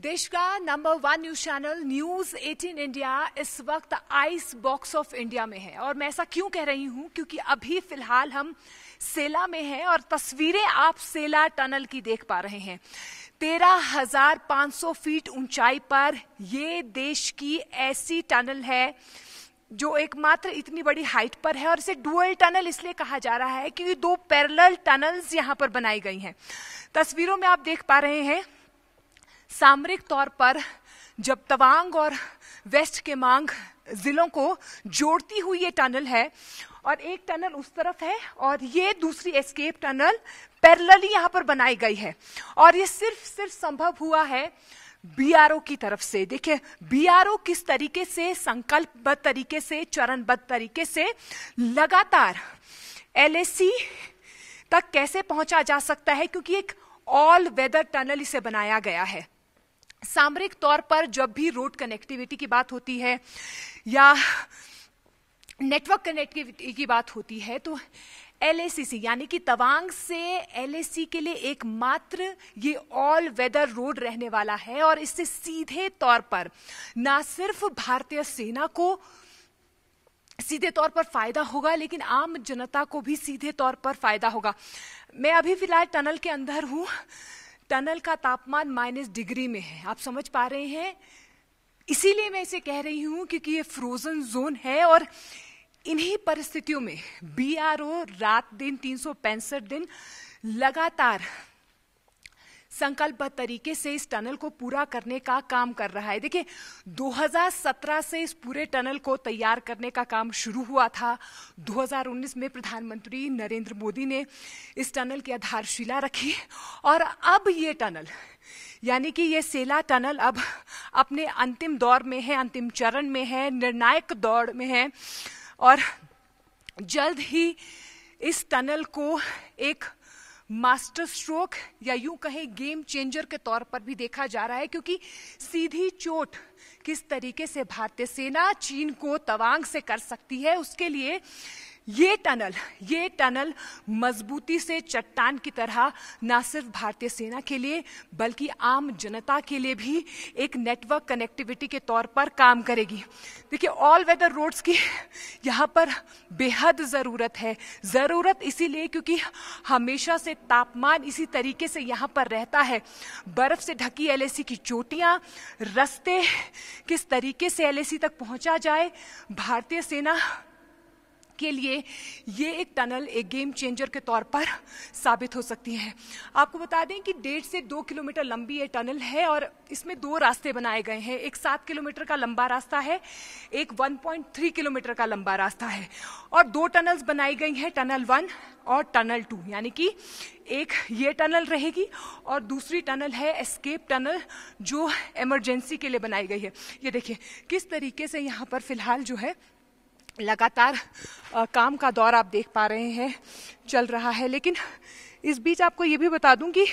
देश का number 1 news channel news 18 India इस वक्त आइस बॉक्स ऑफ इंडिया में है। और मैं ऐसा क्यों कह रही हूं, क्योंकि अभी फिलहाल हम सेला में हैं और तस्वीरें आप सेला टनल की देख पा रहे हैं। 13,500 फीट ऊंचाई पर ये देश की ऐसी टनल है जो एकमात्र इतनी बड़ी हाइट पर है। और इसे डुअल टनल इसलिए कहा जा रहा है क्योंकि दो पैरेलल टनल्स यहां पर बनाई गई हैं। तस्वीरों में आप देख पा रहे हैं सामरिक तौर पर जब तवांग और वेस्ट केमांग जिलों को जोड़ती हुई ये टनल है और एक टनल उस तरफ है और ये दूसरी एस्केप टनल पैरेलली यहां पर बनाई गई है। और ये सिर्फ संभव हुआ है बीआरओ की तरफ से। देखिए बीआरओ किस तरीके से संकल्पबद्ध तरीके से, चरणबद्ध तरीके से लगातार एलएसी तक कैसे पहुंचा जा सकता है, क्योंकि एक ऑल वेदर टनल इसे बनाया गया है। सामरिक तौर पर जब भी रोड कनेक्टिविटी की बात होती है या नेटवर्क कनेक्टिविटी की बात होती है तो एलएसीसी यानी कि तवांग से एलएसी के लिए एकमात्र ये ऑल वेदर रोड रहने वाला है। और इससे सीधे तौर पर ना सिर्फ भारतीय सेना को सीधे तौर पर फायदा होगा, लेकिन आम जनता को भी सीधे तौर पर फायदा होगा। मैं अभी फिलहाल टनल के अंदर हूं। टनल का तापमान -डिग्री में है, आप समझ पा रहे हैं। इसीलिए मैं इसे कह रही हूं क्योंकि ये फ्रोजन जोन है। और इन्हीं परिस्थितियों में बीआरओ रात दिन 365 दिन लगातार संकल्पबद्ध तरीके से इस टनल को पूरा करने का काम कर रहा है। देखिए 2017 से इस पूरे टनल को तैयार करने का काम शुरू हुआ था। 2019 में प्रधानमंत्री नरेंद्र मोदी ने इस टनल की आधारशिला रखी और अब ये टनल यानी कि ये सेला टनल अब अपने अंतिम दौर में है, अंतिम चरण में है, निर्णायक दौर में है। और जल्द ही इस टनल को एक मास्टर स्ट्रोक या यूं कहें गेम चेंजर के तौर पर भी देखा जा रहा है, क्योंकि सीधी चोट किस तरीके से भारतीय सेना चीन को तवांग से कर सकती है, उसके लिए ये टनल मजबूती से चट्टान की तरह न सिर्फ भारतीय सेना के लिए बल्कि आम जनता के लिए भी एक नेटवर्क कनेक्टिविटी के तौर पर काम करेगी। देखिए ऑल वेदर रोड्स की यहाँ पर बेहद ज़रूरत है। ज़रूरत इसीलिए क्योंकि हमेशा से तापमान इसी तरीके से यहाँ पर रहता है। बर्फ से ढकी एलएसी की चोटियाँ, रास्ते किस तरीके से एलएसी तक पहुँचा जाए, भारतीय सेना के लिए ये एक टनल एक गेम चेंजर के तौर पर साबित हो सकती है। आपको बता दें कि 1.5 से 2 किलोमीटर लंबी ये टनल है और इसमें 2 रास्ते बनाए गए हैं। एक 7 किलोमीटर का लंबा रास्ता है, एक 1.3 किलोमीटर का लंबा रास्ता है। और 2 टनल्स बनाई गई हैं, टनल 1 और टनल 2, यानी कि एक ये टनल रहेगी और दूसरी टनल है एस्केप टनल जो इमरजेंसी के लिए बनाई गई है। ये देखिए किस तरीके से यहाँ पर फिलहाल जो है लगातार काम का दौर आप देख पा रहे हैं चल रहा है। लेकिन इस बीच आपको ये भी बता दूं कि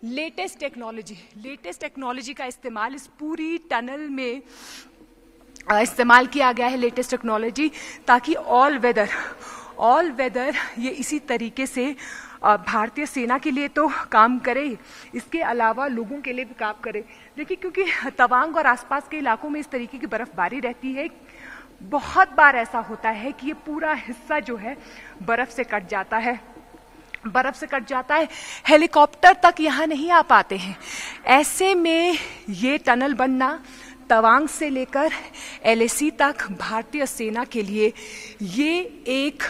लेटेस्ट टेक्नोलॉजी का इस्तेमाल इस पूरी टनल में इस्तेमाल किया गया है। लेटेस्ट टेक्नोलॉजी ताकि ऑल वेदर ये इसी तरीके से भारतीय सेना के लिए तो काम करे, इसके अलावा लोगों के लिए भी काम करे। देखिए क्योंकि तवांग और आसपास के इलाकों में इस तरीके की बर्फबारी रहती है, बहुत बार ऐसा होता है कि ये पूरा हिस्सा जो है बर्फ से कट जाता है, हेलीकॉप्टर तक यहाँ नहीं आ पाते हैं। ऐसे में ये टनल बनना तवांग से लेकर एलएसी तक भारतीय सेना के लिए ये एक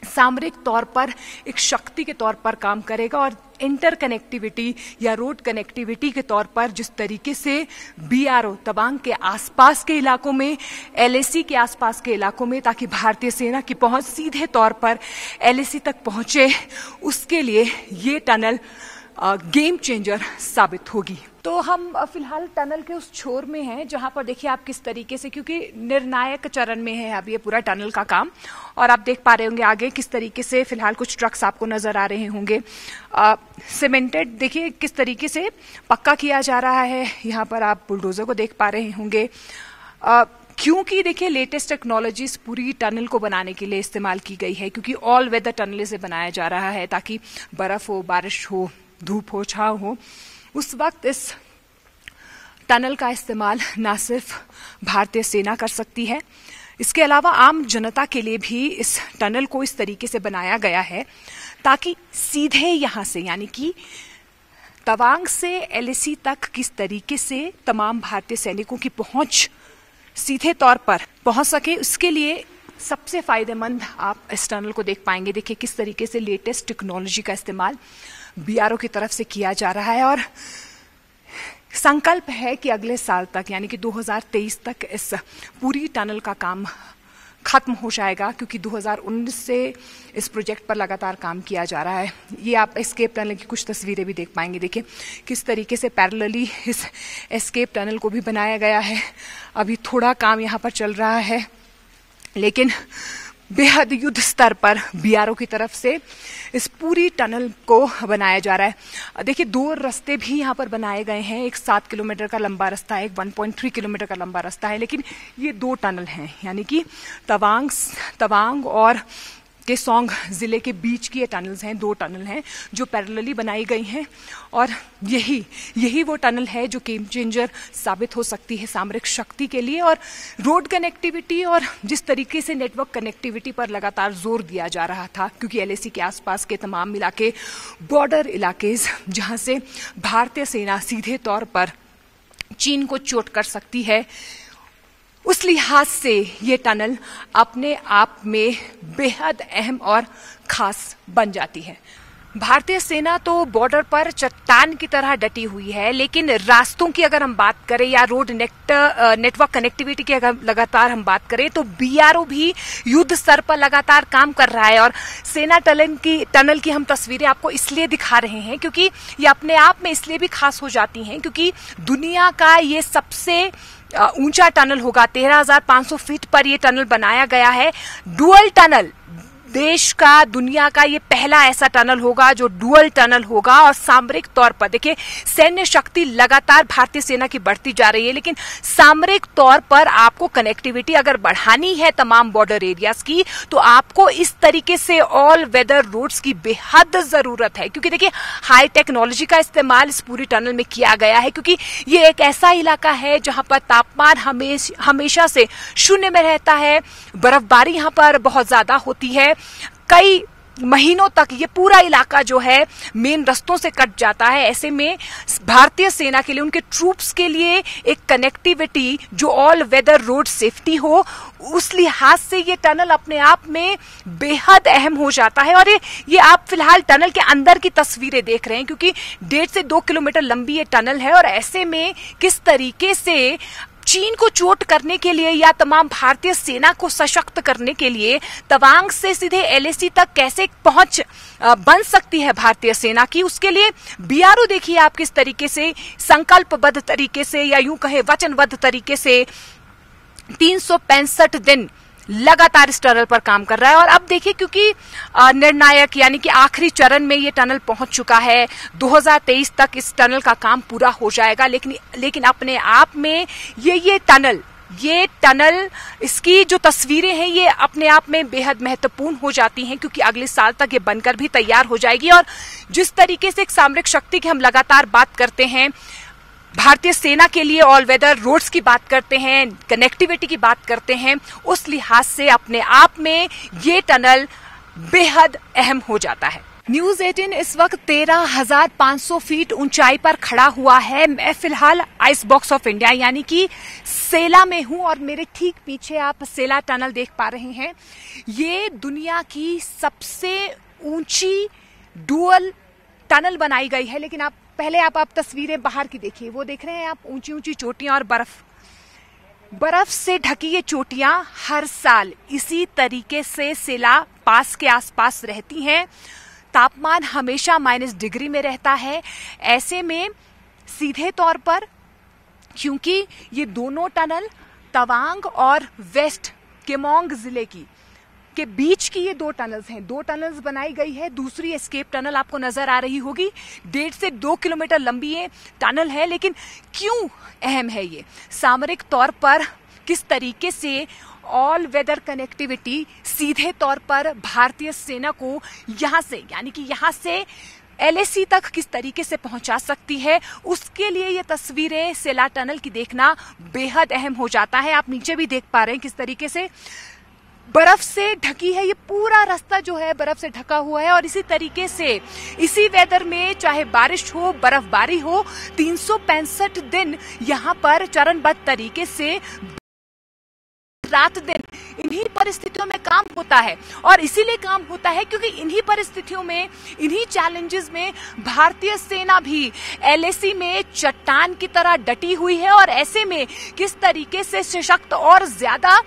सामरिक तौर पर एक शक्ति के तौर पर काम करेगा। और इंटर कनेक्टिविटी या रोड कनेक्टिविटी के तौर पर जिस तरीके से बीआरओ तवांग के आसपास के इलाकों में, एलएसी के आसपास के इलाकों में, ताकि भारतीय सेना की पहुंच सीधे तौर पर एलएसी तक पहुंचे, उसके लिए ये टनल गेम चेंजर साबित होगी। तो हम फिलहाल टनल के उस छोर में हैं जहां पर देखिए आप किस तरीके से, क्योंकि निर्णायक चरण में है अब ये पूरा टनल का काम। और आप देख पा रहे होंगे आगे किस तरीके से फिलहाल कुछ ट्रक्स आपको नजर आ रहे होंगे। सीमेंटेड देखिए किस तरीके से पक्का किया जा रहा है। यहाँ पर आप बुलडोजर को देख पा रहे होंगे। क्योंकि देखिए लेटेस्ट टेक्नोलॉजीज पूरी टनल को बनाने के लिए इस्तेमाल की गई है, क्योंकि ऑल वेदर टनल से बनाया जा रहा है ताकि बर्फ हो, बारिश हो, धूप हो, छांव हो, उस वक्त इस टनल का इस्तेमाल न सिर्फ भारतीय सेना कर सकती है, इसके अलावा आम जनता के लिए भी इस टनल को इस तरीके से बनाया गया है ताकि सीधे यहाँ से यानी कि तवांग से एलएसी तक किस तरीके से तमाम भारतीय सैनिकों की पहुंच सीधे तौर पर पहुंच सके, उसके लिए सबसे फायदेमंद आप इस टनल को देख पाएंगे। देखिए किस तरीके से लेटेस्ट टेक्नोलॉजी का इस्तेमाल बीआरओ की तरफ से किया जा रहा है और संकल्प है कि अगले साल तक यानी कि 2023 तक इस पूरी टनल का काम खत्म हो जाएगा, क्योंकि 2019 से इस प्रोजेक्ट पर लगातार काम किया जा रहा है। ये आप एस्केप टनल की कुछ तस्वीरें भी देख पाएंगे। देखिए किस तरीके से पैरेलली इस एस्केप टनल को भी बनाया गया है। अभी थोड़ा काम यहाँ पर चल रहा है, लेकिन बेहद युद्ध स्तर पर बीआरओ की तरफ से इस पूरी टनल को बनाया जा रहा है। देखिए 2 रास्ते भी यहाँ पर बनाए गए हैं, एक 7 किलोमीटर का लंबा रास्ता है, एक 1.3 किलोमीटर का लंबा रास्ता है, लेकिन ये 2 टनल हैं यानी कि तवांग और केसोंग जिले के बीच की ये टनल्स हैं, 2 टनल हैं जो पैरेलली बनाई गई हैं और यही वो टनल है जो गेम चेंजर साबित हो सकती है सामरिक शक्ति के लिए। और रोड कनेक्टिविटी और जिस तरीके से नेटवर्क कनेक्टिविटी पर लगातार जोर दिया जा रहा था, क्योंकि एलएसी के आसपास के तमाम इलाके बॉर्डर इलाके जहां से भारतीय सेना सीधे तौर पर चीन को चोट कर सकती है, उस लिहाज से ये टनल अपने आप में बेहद अहम और खास बन जाती है। भारतीय सेना तो बॉर्डर पर चट्टान की तरह डटी हुई है, लेकिन रास्तों की अगर हम बात करें या रोड नेटवर्क कनेक्टिविटी की अगर लगातार हम बात करें तो बीआरओ भी युद्ध स्तर पर लगातार काम कर रहा है। और सेना टनल की हम तस्वीरें आपको इसलिए दिखा रहे हैं क्योंकि ये अपने आप में इसलिए भी खास हो जाती हैं क्योंकि दुनिया का ये सबसे ऊंचा टनल होगा। 13,500 फीट पर यह टनल बनाया गया है। डुअल टनल, देश का दुनिया का ये पहला ऐसा टनल होगा जो डुअल टनल होगा। और सामरिक तौर पर देखिए सैन्य शक्ति लगातार भारतीय सेना की बढ़ती जा रही है, लेकिन सामरिक तौर पर आपको कनेक्टिविटी अगर बढ़ानी है तमाम बॉर्डर एरियाज की, तो आपको इस तरीके से ऑल वेदर रोड्स की बेहद जरूरत है। क्योंकि देखिए हाई टेक्नोलॉजी का इस्तेमाल इस पूरी टनल में किया गया है, क्योंकि ये एक ऐसा इलाका है जहां पर तापमान हमेशा से शून्य में रहता है। बर्फबारी यहां पर बहुत ज्यादा होती है, कई महीनों तक ये पूरा इलाका जो है मेन रास्तों से कट जाता है। ऐसे में भारतीय सेना के लिए, उनके ट्रूप्स के लिए एक कनेक्टिविटी जो ऑल वेदर रोड सेफ्टी हो, उस लिहाज से ये टनल अपने आप में बेहद अहम हो जाता है। और ये आप फिलहाल टनल के अंदर की तस्वीरें देख रहे हैं, क्योंकि 1.5 से 2 किलोमीटर लंबी ये टनल है। और ऐसे में किस तरीके से चीन को चोट करने के लिए या तमाम भारतीय सेना को सशक्त करने के लिए तवांग से सीधे एलएसी तक कैसे पहुंच बन सकती है भारतीय सेना की, उसके लिए बीआरओ देखिए आप किस तरीके से संकल्पबद्ध तरीके से या यूं कहे वचनबद्ध तरीके से 365 दिन लगातार इस टनल पर काम कर रहा है। और अब देखिए क्योंकि निर्णायक यानी कि आखिरी चरण में ये टनल पहुंच चुका है, 2023 तक इस टनल का काम पूरा हो जाएगा। लेकिन अपने आप में ये टनल इसकी जो तस्वीरें हैं ये अपने आप में बेहद महत्वपूर्ण हो जाती हैं, क्योंकि अगले साल तक ये बनकर भी तैयार हो जाएगी। और जिस तरीके से एक सामरिक शक्ति की हम लगातार बात करते हैं, भारतीय सेना के लिए ऑल वेदर रोड्स की बात करते हैं, कनेक्टिविटी की बात करते हैं, उस लिहाज से अपने आप में ये टनल बेहद अहम हो जाता है। न्यूज 18 इस वक्त 13,500 फीट ऊंचाई पर खड़ा हुआ है। मैं फिलहाल आइस बॉक्स ऑफ इंडिया यानी कि सेला में हूं और मेरे ठीक पीछे आप सेला टनल देख पा रहे हैं। ये दुनिया की सबसे ऊंची डुअल टनल बनाई गई है। लेकिन पहले आप तस्वीरें बाहर की देखिए, वो देख रहे हैं आप ऊंची ऊंची चोटियां और बर्फ से ढकी ये चोटियां हर साल इसी तरीके से सेला पास के आसपास रहती हैं। तापमान हमेशा -डिग्री में रहता है। ऐसे में सीधे तौर पर क्योंकि ये दोनों टनल तवांग और वेस्ट केमोंग जिले के बीच की ये 2 टनल्स हैं, 2 टनल्स बनाई गई है। दूसरी एस्केप टनल आपको नजर आ रही होगी, 1.5 से 2 किलोमीटर लंबी ये टनल है। लेकिन क्यों अहम है ये? सामरिक तौर पर किस तरीके से ऑल वेदर कनेक्टिविटी सीधे तौर पर भारतीय सेना को यहां से यानी कि यहां से एलएसी तक किस तरीके से पहुंचा सकती है, उसके लिए ये तस्वीरें सेला टनल की देखना बेहद अहम हो जाता है। आप नीचे भी देख पा रहे हैं किस तरीके से बर्फ से ढकी है, ये पूरा रास्ता जो है बर्फ से ढका हुआ है। और इसी तरीके से इसी वेदर में चाहे बारिश हो, बर्फबारी हो, 365 दिन यहाँ पर चरणबद्ध तरीके से रात दिन इन्हीं परिस्थितियों में काम होता है। और इसीलिए काम होता है क्योंकि इन्हीं परिस्थितियों में, इन्हीं चैलेंजेस में भारतीय सेना भी एलएसी में चट्टान की तरह डटी हुई है। और ऐसे में किस तरीके से सशक्त और ज्यादा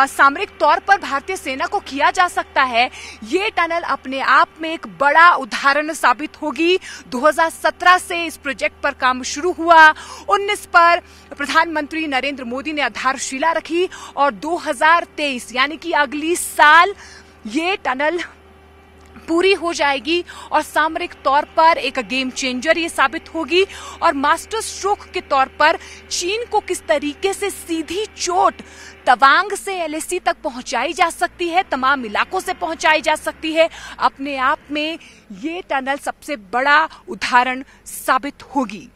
सामरिक तौर पर भारतीय सेना को किया जा सकता है, ये टनल अपने आप में एक बड़ा उदाहरण साबित होगी। 2017 से इस प्रोजेक्ट पर काम शुरू हुआ, 19 पर प्रधानमंत्री नरेंद्र मोदी ने आधारशिला रखी और 2023 यानी कि अगली साल ये टनल पूरी हो जाएगी और सामरिक तौर पर एक गेम चेंजर ये साबित होगी। और मास्टर स्ट्रोक के तौर पर चीन को किस तरीके से सीधी चोट तवांग से एलएसी तक पहुंचाई जा सकती है, तमाम इलाकों से पहुंचाई जा सकती है, अपने आप में ये टनल सबसे बड़ा उदाहरण साबित होगी।